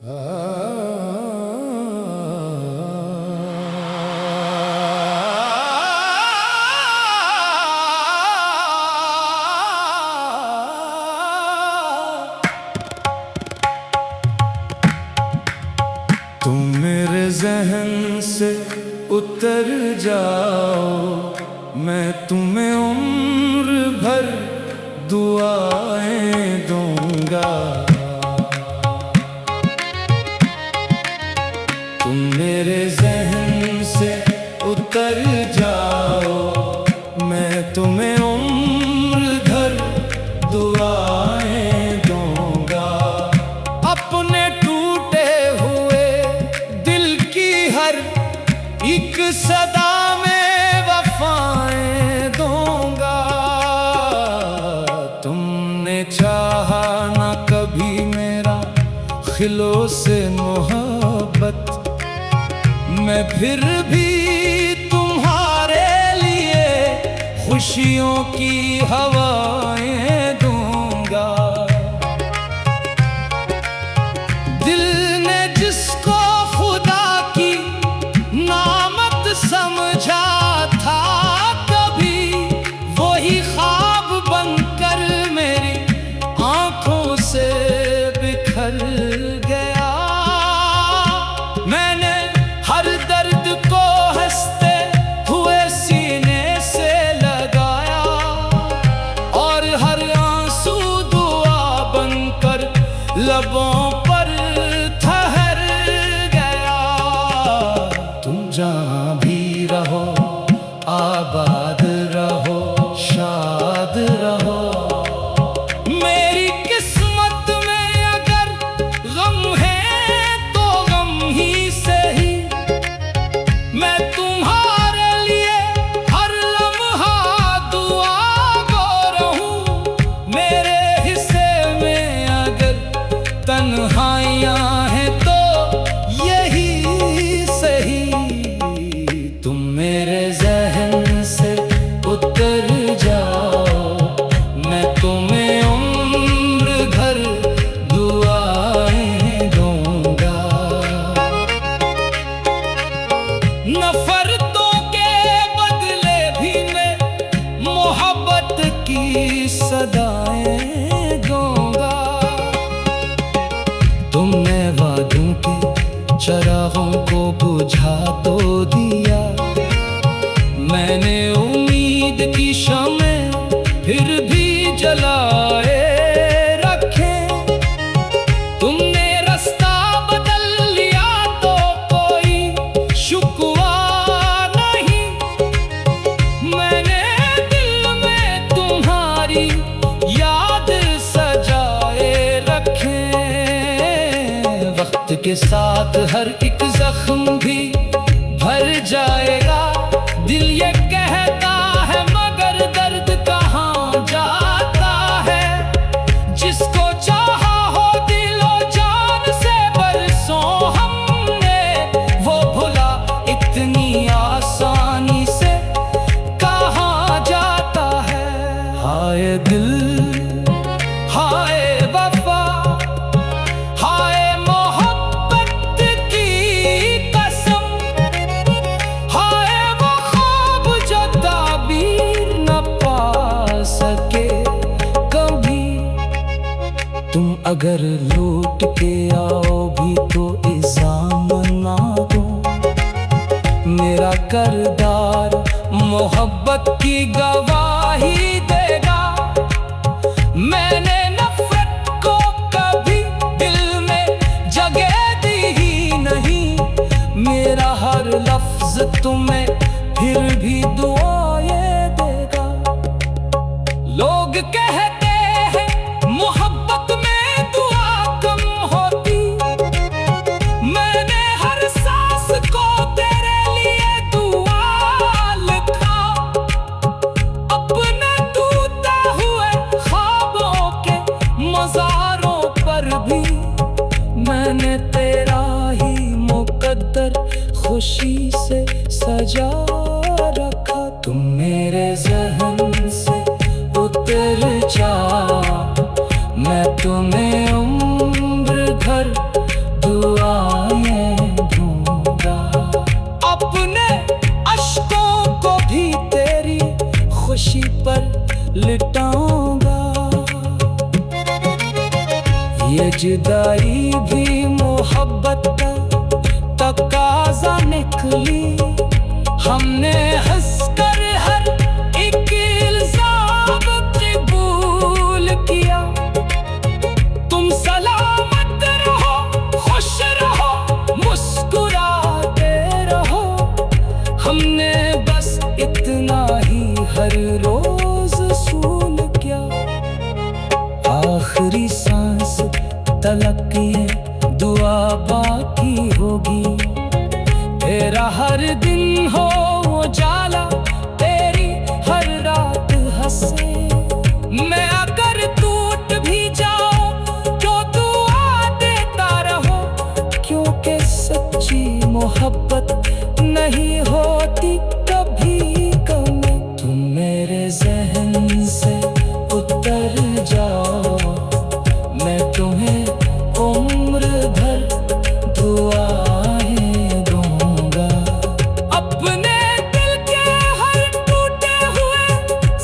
तुम मेरे ज़हन से उतर जाओ, मैं तुम्हें उम्र भर दुआएं दूंगा। तुम मेरे ज़हन से उतर जाओ, मैं तुम्हें उम्र भर दुआएं दूंगा। अपने टूटे हुए दिल की हर एक सदा में वफाएं दूंगा। तुमने चाहा ना कभी मेरा खिलों से मोहब्बत, मैं फिर भी तुम्हारे लिए खुशियों की हवाएं दूंगा। दिल ने जिसको खुदा की नामत समझा था, कभी वही ख्वाब बनकर मेरी आंखों से बिखर गया। मैंने हर दर्द को हंसते हुए सीने से लगाया, और हर आंसू दुआ बनकर लबों पर ठहर गया। तुम जहाँ भी रहो, आबाद रहो, शाद रहो। मेरी किस्मत में अगर गम है तो गम ही सही, मैं तुम्हारे लिए हर लम्हा दुआ गो रहूं। मेरे हिस्से में अगर तन्हाइयाँ हैं तो यही सही। तुम मेरे ज़हन से उतर जाओ, मैं तुम्हें उम्र भर दुआएं दूंगा। नफरतों के बदले भी मैं मोहब्बत की सदाएं दूंगा। तुमने वादों के चरागों को बुझा तो दिया, मैंने उम्मीद की शमें फिर भी जलाए रखे। तुमने रास्ता बदल लिया तो कोई शुक्वा नहीं, मैंने दिल में तुम्हारी याद सजाए रखे। वक्त के साथ हर एक जख्म भी भर जाएगा, दिल ये कहता है मगर दर्द कहाँ जाता है। जिसको चाहा हो दिलो जान से बरसों हमने, वो भुला इतनी आसानी से कहाँ जाता है। हाय दिल, हाय वफा, हाय मोहब्बत की कसम, हाय वो ख्वाब जो ताबीर न पा सके कभी। तुम अगर लौट के आओ भी तो इल्जाम ना दो, मेरा करदार मोहब्बत की गवाही देगा। मैंने नफरत को कभी दिल में जगह दी ही नहीं, मेरा हर लफ्ज तुम्हें फिर भी दुआएं देगा। लोग कहते हैं मोहब्बत में दुआ कम होती, मैंने हर सांस को तेरे लिए दुआ लिखा। अपने टूटे हुए ख्वाबों के मज़ारों पर भी मैंने तेरा ही मुकद्दर खुशी से सजा रखा। तुम मेरे ज़हन से उतर जाओ, मैं तुम्हें उम्र भर ये जुदाई भी मोहब्बत का तकाजा निकली। हमने हंसकर हर एक इल्जाम कबूल किया। तुम सलामत रहो, खुश रहो, मुस्कुराते रहो। हमने बस इतना ही हर रोज सूल किया। आखिरी सांस तलक ये दुआ बाकी होगी। तेरा हर दिन हो उजाला, तेरी हर रात हंसे। मैं अगर टूट भी जाऊं तो दुआ देता रहो, क्योंकि सच्ची मोहब्बत नहीं होती कभी कमी। तुम मेरे ज़हन से उतर जाओ, मैं तुम्हें उम्र भर दुआएं दूंगा। अपने दिल के हर टूटे हुए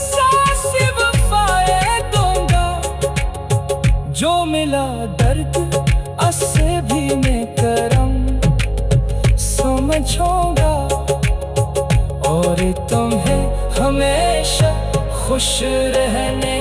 सांस वफाएं दूंगा। जो मिला दर्द उससे भी मैं करम समझूंगा, और तुम्हें हमेशा खुश रहने